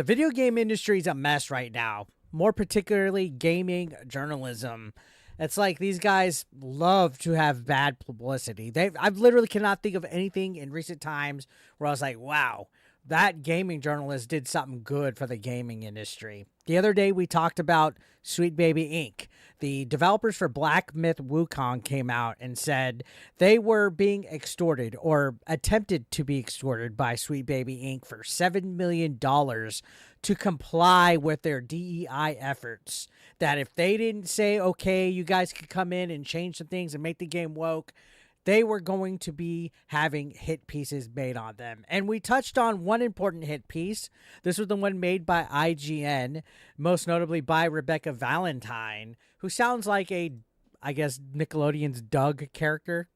The video game industry is a mess right now, more particularly gaming journalism. It's like these guys love to have bad publicity. I literally cannot think of anything in recent times where I was like, wow, that gaming journalist did something good for the gaming industry. The other day we talked about Sweet Baby Inc. The developers for Black Myth Wukong came out and said they were being extorted or attempted to be extorted by Sweet Baby Inc. for $7 million to comply with their DEI efforts. That if they didn't say, okay, you guys could come in and change some things and make the game woke, they were going to be having hit pieces made on them. And we touched on one important hit piece. This was the one made by IGN, most notably by Rebecca Valentine, who sounds like I guess, Nickelodeon's Doug character.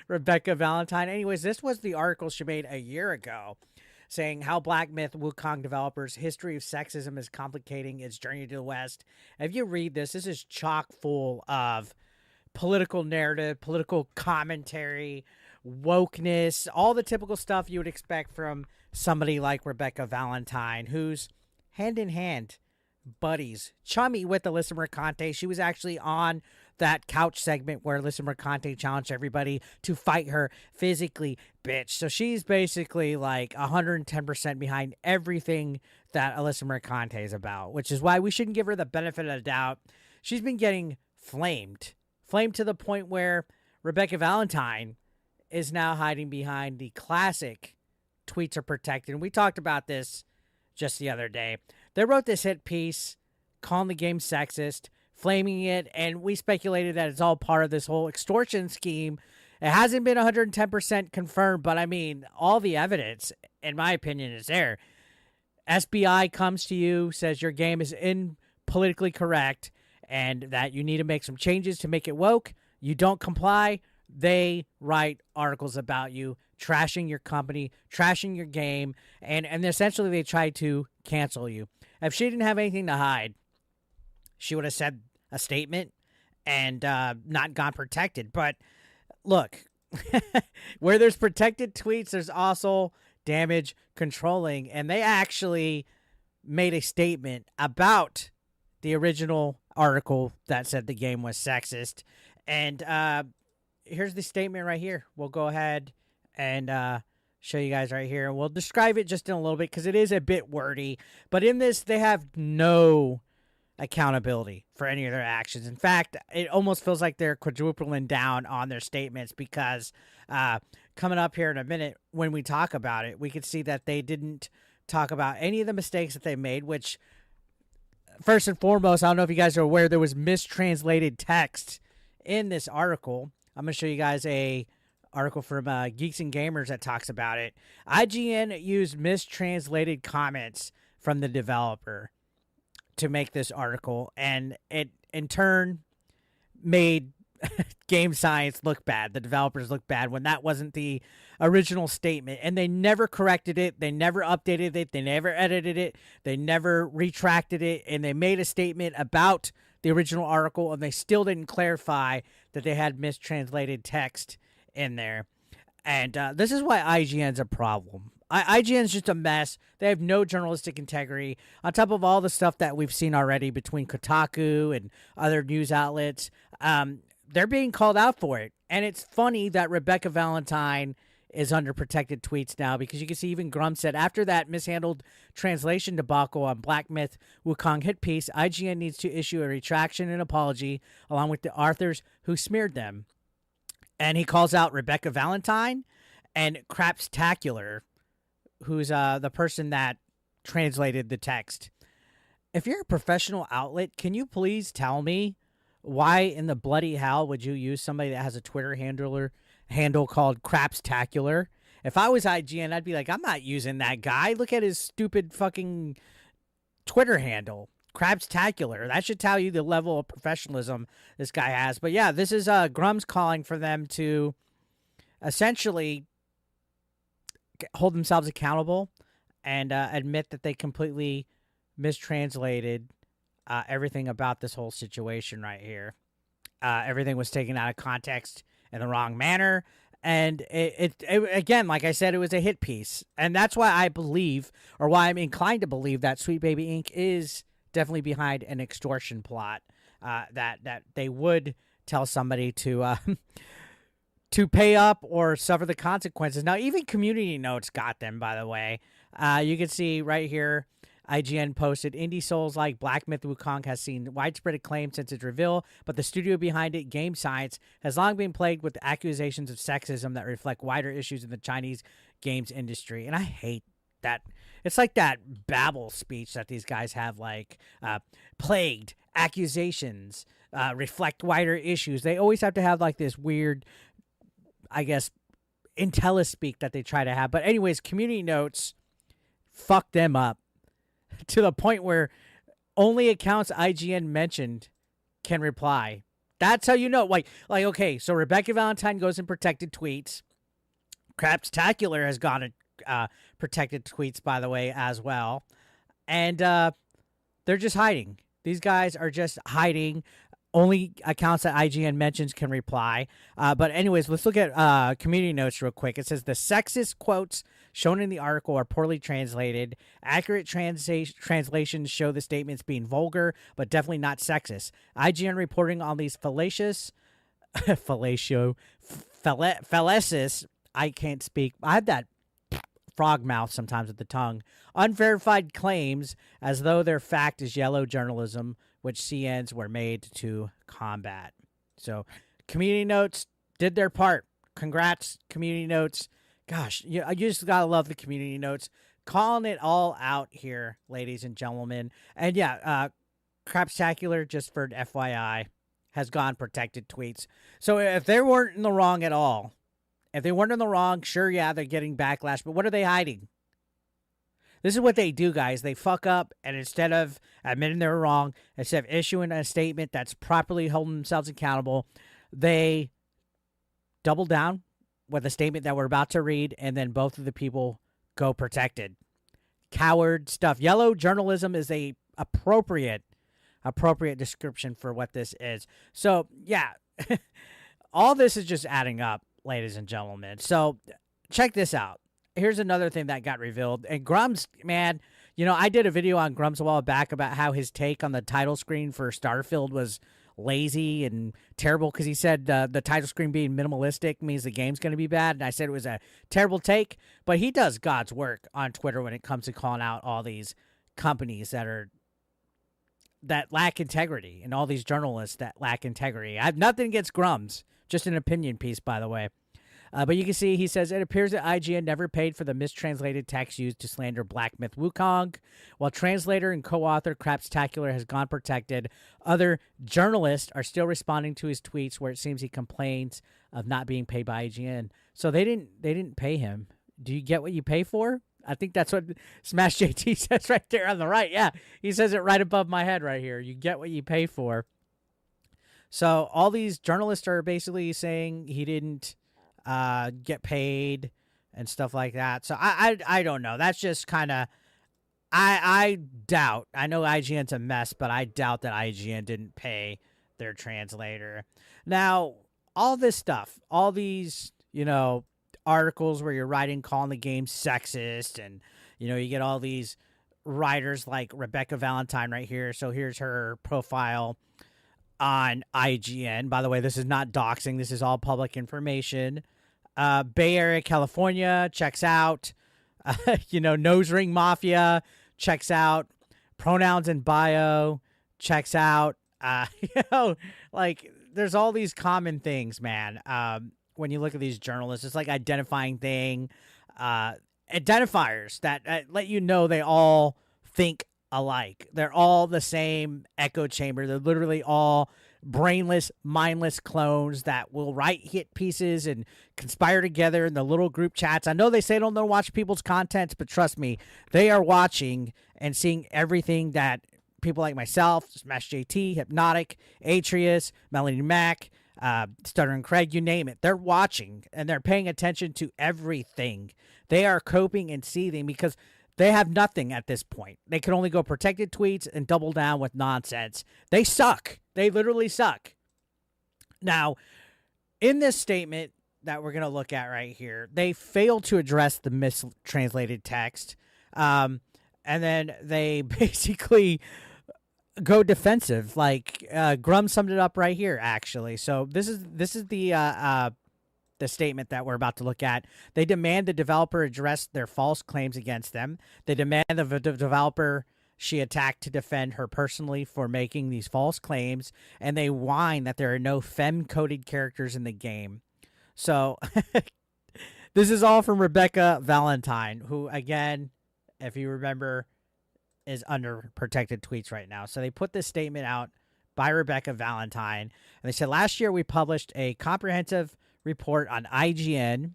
Rebecca Valentine. Anyways, this was the article she made a year ago, saying how Black Myth Wukong developers' history of sexism is complicating its journey to the West. If you read this, this is chock full of political narrative, political commentary, wokeness, all the typical stuff you would expect from somebody like Rebecca Valentine, who's hand in hand buddies, chummy with Alyssa Mercante. She was actually on that couch segment where Alyssa Mercante challenged everybody to fight her physically, bitch. So she's basically like 110% behind everything that Alyssa Mercante is about, which is why we shouldn't give her the benefit of the doubt. She's been getting flamed to the point where Rebecca Valentine is now hiding behind the classic tweets are protected. And we talked about this just the other day. They wrote this hit piece calling the game sexist, flaming it, and we speculated that it's all part of this whole extortion scheme. It hasn't been 110% confirmed, but I mean, all the evidence, in my opinion, is there. SBI comes to you, says your game is politically correct, and that you need to make some changes to make it woke. You don't comply, they write articles about you, trashing your company, trashing your game, and essentially they try to cancel you. If she didn't have anything to hide, she would have said a statement and not gone protected. But look, where there's protected tweets, there's also damage controlling, and they actually made a statement about the original article that said the game was sexist. And here's the statement right here. We'll go ahead and show you guys right here. And we'll describe it just in a little bit because it is a bit wordy. But in this, they have no accountability for any of their actions. In fact, it almost feels like they're quadrupling down on their statements because coming up here in a minute, when we talk about it, we can see that they didn't talk about any of the mistakes that they made, which first and foremost, I don't know if you guys are aware, there was mistranslated text in this article. I'm going to show you guys a article from Geeks and Gamers that talks about it. IGN used mistranslated comments from the developer to make this article, and it in turn made game science look bad. The developers look bad when that wasn't the original statement, and they never corrected it. They never updated it. They never edited it. They never retracted it, and they made a statement about the original article, and they still didn't clarify that they had mistranslated text in there. And this is why IGN's a problem. IGN's just a mess. They have no journalistic integrity. On top of all the stuff that we've seen already between Kotaku and other news outlets, they're being called out for it. And it's funny that Rebecca Valentine is under protected tweets now, because you can see even Grum said after that mishandled translation debacle on Black Myth Wukong hit piece, IGN needs to issue a retraction and apology along with the authors who smeared them. And he calls out Rebecca Valentine and Crapstacular, who's the person that translated the text. If you're a professional outlet, can you please tell me why in the bloody hell would you use somebody that has a Twitter handle called Crapstacular? If I was IGN, I'd be like, I'm not using that guy. Look at his stupid fucking Twitter handle. Crapstacular. That should tell you the level of professionalism this guy has. But yeah, this is Grum's calling for them to essentially hold themselves accountable and admit that they completely mistranslated everything about this whole situation right here. Everything was taken out of context in the wrong manner, And it again, like I said, it was a hit piece, and that's why I believe, or why I'm inclined to believe, that Sweet Baby Inc. is definitely behind an extortion plot. That they would tell somebody to to pay up or suffer the consequences. Now, even Community Notes got them, by the way. You can see right here, IGN posted, indie souls like Black Myth Wukong has seen widespread acclaim since its reveal, but the studio behind it, Game Science, has long been plagued with accusations of sexism that reflect wider issues in the Chinese games industry. And I hate that. It's like that babble speech that these guys have, like, plagued, accusations, reflect wider issues. They always have to have, like, this weird, I guess, IntelliSpeak that they try to have. But anyways, Community Notes fucked them up to the point where only accounts IGN mentioned can reply. That's how you know. Like okay, so Rebecca Valentine goes in protected tweets. Craptacular has gone in protected tweets, by the way, as well. And they're just hiding. These guys are just hiding. Only accounts that IGN mentions can reply. But anyways, let's look at Community Notes real quick. It says the sexist quotes shown in the article are poorly translated. Accurate translations show the statements being vulgar, but definitely not sexist. IGN reporting on these fallacious, I can't speak. I have that frog mouth sometimes with the tongue. Unverified claims as though their fact is yellow journalism, which CNs were made to combat. So, Community Notes did their part. Congrats, Community Notes. Gosh, you just gotta love the Community Notes. Calling it all out here, ladies and gentlemen. And yeah, Craptacular, just for FYI, has gone protected tweets. So if they weren't in the wrong at all, if they weren't in the wrong, sure, yeah, they're getting backlash. But what are they hiding? This is what they do, guys. They fuck up, and instead of admitting they were wrong, instead of issuing a statement that's properly holding themselves accountable, they double down with a statement that we're about to read, and then both of the people go protected. Coward stuff. Yellow journalism is a appropriate description for what this is. So, yeah, all this is just adding up, ladies and gentlemen. So, check this out. Here's another thing that got revealed. And Grum's, man, you know, I did a video on Grum's a while back about how his take on the title screen for Starfield was lazy and terrible, because he said the title screen being minimalistic means the game's going to be bad. And I said it was a terrible take. But he does God's work on Twitter when it comes to calling out all these companies that lack integrity, and all these journalists that lack integrity. I have nothing against Grum's, just an opinion piece, by the way. But you can see he says, it appears that IGN never paid for the mistranslated text used to slander Black Myth Wukong. While translator and co-author Craptacular has gone protected, other journalists are still responding to his tweets where it seems he complains of not being paid by IGN. So they didn't pay him. Do you get what you pay for? I think that's what Smash JT says right there on the right. Yeah, he says it right above my head right here. You get what you pay for. So all these journalists are basically saying he didn't get paid and stuff like that. So I don't know. That's just kind of, I doubt. I know IGN's a mess, but I doubt that IGN didn't pay their translator. Now, all this stuff, all these, you know, articles where you're writing calling the game sexist, and, you know, you get all these writers like Rebecca Valentine right here. So here's her profile on IGN. By the way, this is not doxing. This is all public information. Bay Area, California, checks out. You know, Nose Ring Mafia, checks out. Pronouns in bio, checks out. You know, like, there's all these common things, man. When you look at these journalists, it's like identifying identifiers that let you know they all think alike. They're all the same echo chamber. They're literally all brainless, mindless clones that will write hit pieces and conspire together in the little group chats. I know they say don't watch people's contents, but trust me, they are watching and seeing everything that people like myself, Smash JT, Hypnotic, Atreus, Melanie Mack, Stutter and Craig, you name it. They're watching and they're paying attention to everything. They are coping and seething because they have nothing at this point. They can only go protected tweets and double down with nonsense. They suck. They literally suck. Now, in this statement, that we're going to look at right here. They failed to address the mistranslated text. And then they basically go defensive. Like Grum summed it up right here, actually. So this is the statement that we're about to look at. They demand the developer address their false claims against them. They demand the developer she attacked to defend her personally for making these false claims, and they whine that there are no femme-coded characters in the game. So this is all from Rebecca Valentine, who, again, if you remember, is under protected tweets right now. So they put this statement out by Rebecca Valentine, and they said, last year we published a comprehensive report on IGN,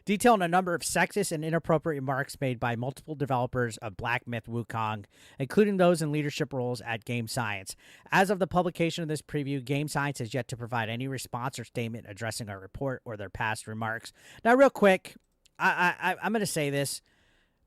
detailing a number of sexist and inappropriate remarks made by multiple developers of Black Myth Wukong, including those in leadership roles at Game Science. As of the publication of this preview, Game Science has yet to provide any response or statement addressing our report or their past remarks. Now, real quick, I'm going to say this.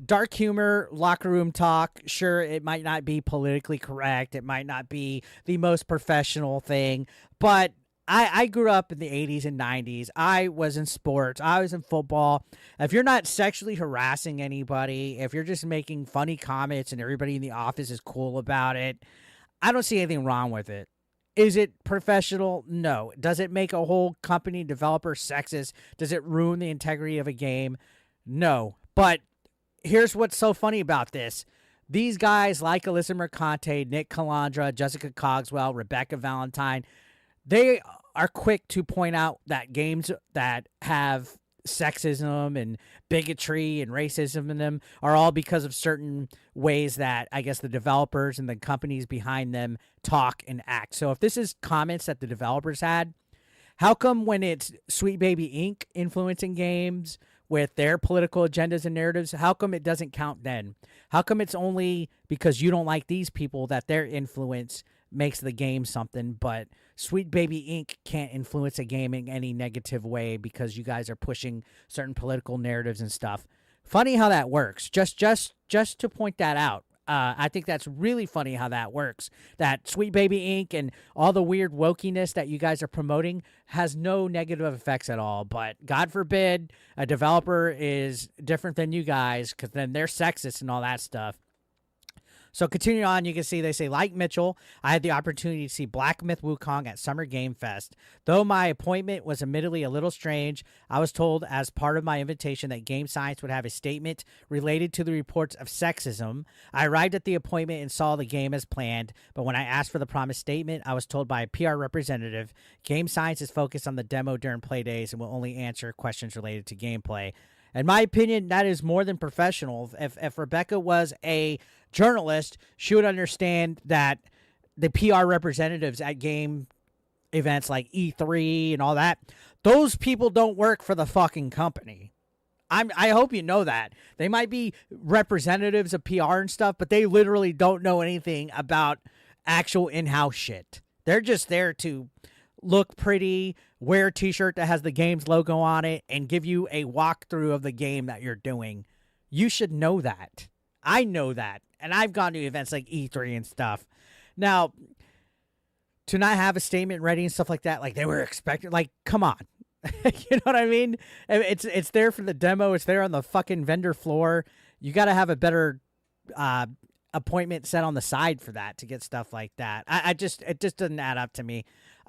Dark humor, locker room talk, sure, it might not be politically correct. It might not be the most professional thing, but I grew up in the 80s and 90s. I was in sports. I was in football. If you're not sexually harassing anybody, if you're just making funny comments and everybody in the office is cool about it, I don't see anything wrong with it. Is it professional? No. Does it make a whole company developer sexist? Does it ruin the integrity of a game? No. But here's what's so funny about this. These guys like Alyssa Mercante, Nick Calandra, Jessica Cogswell, Rebecca Valentine, they are quick to point out that games that have sexism and bigotry and racism in them are all because of certain ways that I guess the developers and the companies behind them talk and act. So if this is comments that the developers had, how come when it's Sweet Baby Inc. influencing games with their political agendas and narratives, how come it doesn't count then? How come it's only because you don't like these people that their influence makes the game something, but Sweet Baby Inc. can't influence a game in any negative way because you guys are pushing certain political narratives and stuff? Funny how that works. Just to point that out. I think that's really funny how that works. That Sweet Baby Inc. and all the weird wokiness that you guys are promoting has no negative effects at all. But God forbid a developer is different than you guys, because then they're sexist and all that stuff. So continuing on, you can see they say, like Mitchell, I had the opportunity to see Black Myth Wukong at Summer Game Fest. Though my appointment was admittedly a little strange, I was told as part of my invitation that Game Science would have a statement related to the reports of sexism. I arrived at the appointment and saw the game as planned, but when I asked for the promised statement, I was told by a PR representative, Game Science is focused on the demo during play days and will only answer questions related to gameplay. In my opinion, that is more than professional. If Rebecca was a journalist, she would understand that the PR representatives at game events like E3 and all that, those people don't work for the fucking company. I hope you know that. They might be representatives of PR and stuff, but they literally don't know anything about actual in-house shit. They're just there to look pretty, wear a t-shirt that has the game's logo on it, and give you a walkthrough of the game that you're doing. You should know that. I know that. And I've gone to events like E3 and stuff. Now, to not have a statement ready and stuff like that, like they were expecting, like, come on. You know what I mean? It's there for the demo. It's there on the fucking vendor floor. You got to have a better appointment set on the side for that to get stuff like that. It just doesn't add up to me.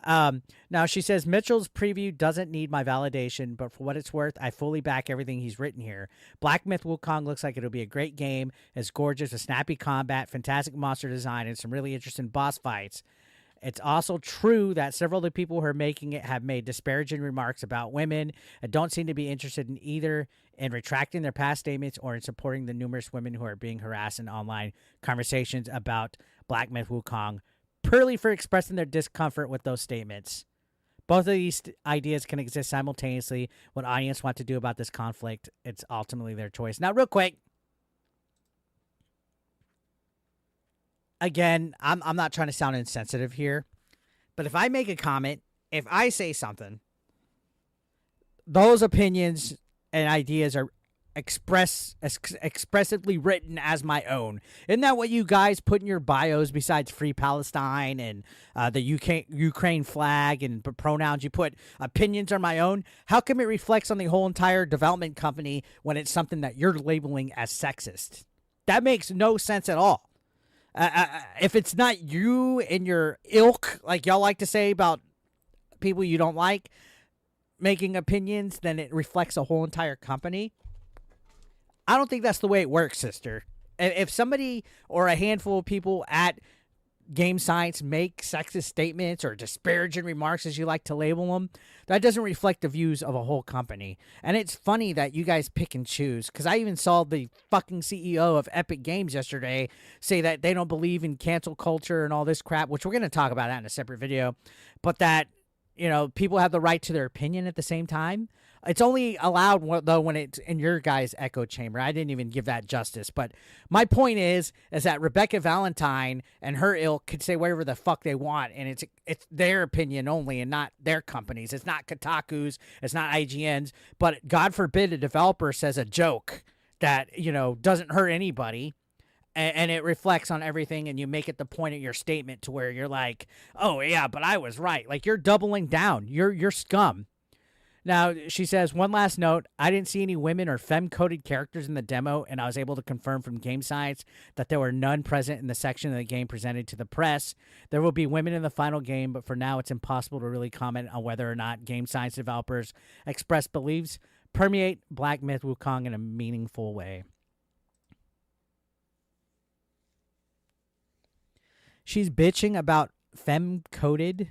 Now she says Mitchell's preview doesn't need my validation, but for what it's worth, I fully back everything he's written here. Black Myth Wukong looks like it'll be a great game. It's gorgeous with snappy combat, fantastic monster design, and some really interesting boss fights. It's also true that several of the people who are making it have made disparaging remarks about women and don't seem to be interested in either in retracting their past statements or in supporting the numerous women who are being harassed in online conversations about Black Myth Wukong, purely for expressing their discomfort with those statements. Both of these ideas can exist simultaneously. What audience want to do about this conflict, it's ultimately their choice. Now, real quick, again, I'm not trying to sound insensitive here, but if I make a comment, if I say something, those opinions and ideas are expressively written as my own. Isn't that what you guys put in your bios besides Free Palestine and the Ukraine flag and pronouns? You put opinions are my own. How come it reflects on the whole entire development company when it's something that you're labeling as sexist? That makes no sense at all. If it's not you and your ilk, like y'all like to say about people you don't like making opinions, then it reflects a whole entire company. I don't think that's the way it works, sister. If somebody or a handful of people at Game Science make sexist statements or disparaging remarks, as you like to label them, that doesn't reflect the views of a whole company. And it's funny that you guys pick and choose, because I even saw the fucking CEO of Epic Games yesterday say that they don't believe in cancel culture and all this crap, which we're going to talk about that in a separate video, but that, you know, people have the right to their opinion at the same time. It's only allowed, though, when it's in your guys' echo chamber. I didn't even give that justice. But my point is that Rebecca Valentine and her ilk could say whatever the fuck they want, and it's their opinion only and not their company's. It's not Kotaku's. It's not IGN's. But God forbid a developer says a joke that, you know, doesn't hurt anybody, and it reflects on everything, and you make it the point of your statement to where you're like, oh, yeah, but I was right. Like, you're doubling down. You're scum. Now, she says, one last note, I didn't see any women or femme-coded characters in the demo, and I was able to confirm from Game Science that there were none present in the section of the game presented to the press. There will be women in the final game, but for now it's impossible to really comment on whether or not Game Science developers express beliefs permeate Black Myth Wukong in a meaningful way. She's bitching about femme-coded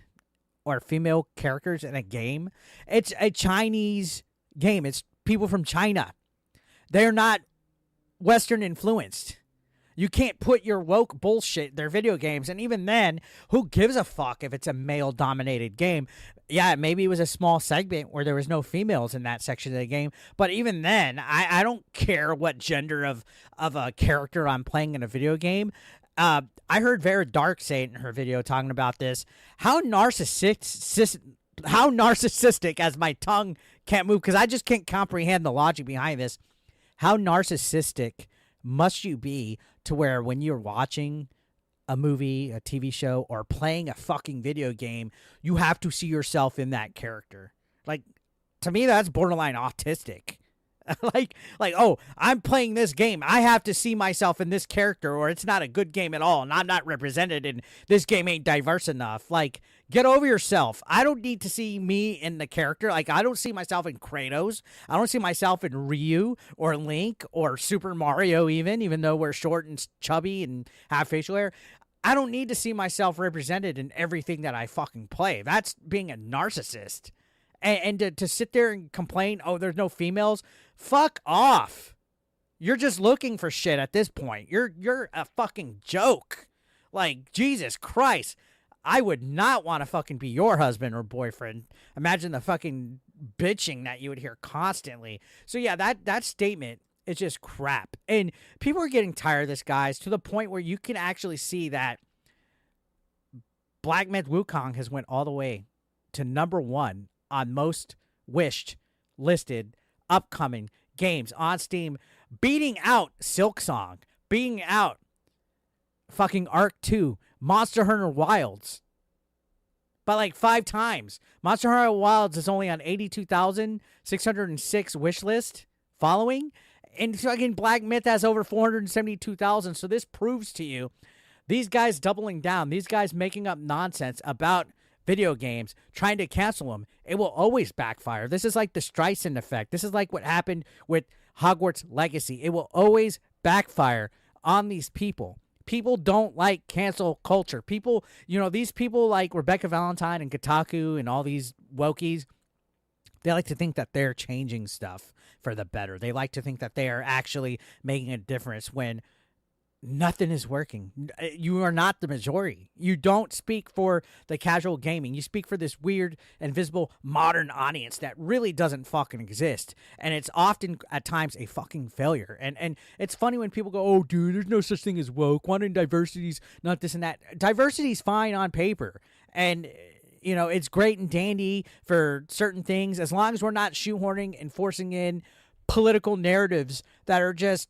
or female characters in a game. It's a Chinese game. It's people from China. They're not Western influenced. You can't put your woke bullshit in their video games. And even then, who gives a fuck if it's a male-dominated game? Yeah, maybe it was a small segment where there was no females in that section of the game. But even then, I don't care what gender of a character I'm playing in a video game. I heard Vera Dark say it in her video talking about this. How narcissistic, as my tongue can't move, because I just can't comprehend the logic behind this. How narcissistic must you be to where when you're watching a movie, a TV show, or playing a fucking video game, you have to see yourself in that character? Like, to me, that's borderline autistic. like, oh, I'm playing this game. I have to see myself in this character, or it's not a good game at all, and I'm not represented, and this game ain't diverse enough. Like, get over yourself. I don't need to see me in the character. Like, I don't see myself in Kratos. I don't see myself in Ryu or Link or Super Mario even though we're short and chubby and have facial hair. I don't need to see myself represented in everything that I fucking play. That's being a narcissist. And to sit there and complain, oh, there's no females, fuck off. You're just looking for shit at this point. You're a fucking joke. Like, Jesus Christ. I would not want to fucking be your husband or boyfriend. Imagine the fucking bitching that you would hear constantly. So yeah, that statement is just crap. And people are getting tired of this, guys, to the point where you can actually see that Black Myth Wukong has went all the way to #1 on most wished listed upcoming games on Steam, beating out Silksong, beating out fucking Ark 2, Monster Hunter Wilds by like 5 times. Monster Hunter Wilds is only on 82,606 wish list following, and fucking Black Myth has over 472,000. So this proves to you, these guys doubling down, these guys making up nonsense about video games, trying to cancel them, it will always backfire. This is like the Streisand effect. This is like what happened with Hogwarts Legacy. It will always backfire on these people. People don't like cancel culture. People, you know, these people like Rebecca Valentine and Kotaku and all these wokies, they like to think that they're changing stuff for the better. They like to think that they are actually making a difference when nothing is working. You are not the majority. You don't speak for the casual gaming. You speak for this weird, invisible, modern audience that really doesn't fucking exist. And it's often, at times, a fucking failure. And it's funny when people go, oh, dude, there's no such thing as woke. Wanting diversity's not this and that. Diversity's fine on paper. And, you know, it's great and dandy for certain things, as long as we're not shoehorning and forcing in political narratives that are just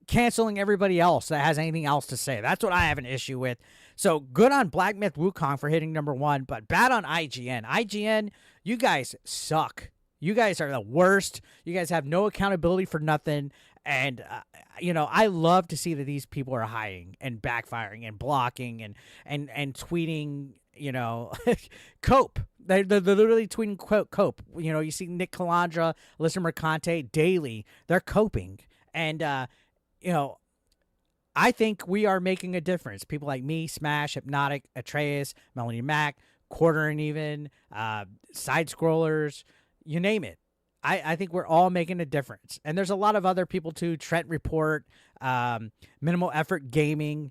canceling everybody else that has anything else to say. That's what I have an issue with. So good on Black Myth Wukong for hitting #1, but bad on IGN. IGN, you guys suck. You guys are the worst. You guys have no accountability for nothing. And, I love to see that these people are hiding and backfiring and blocking and tweeting, cope. They're literally tweeting cope. You see Nick Calandra, Alyssa Mercante daily. They're coping. And, I think we are making a difference. People like me, Smash, Hypnotic, Atreus, Melanie Mack, Quartering even, side scrollers, you name it. I think we're all making a difference. And there's a lot of other people too, Trent Report, Minimal Effort Gaming.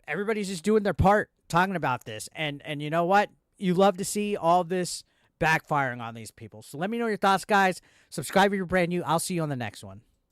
Everybody's just doing their part talking about this. And you know what? You love to see all this backfiring on these people. So let me know your thoughts, guys. Subscribe if you're brand new. I'll see you on the next one.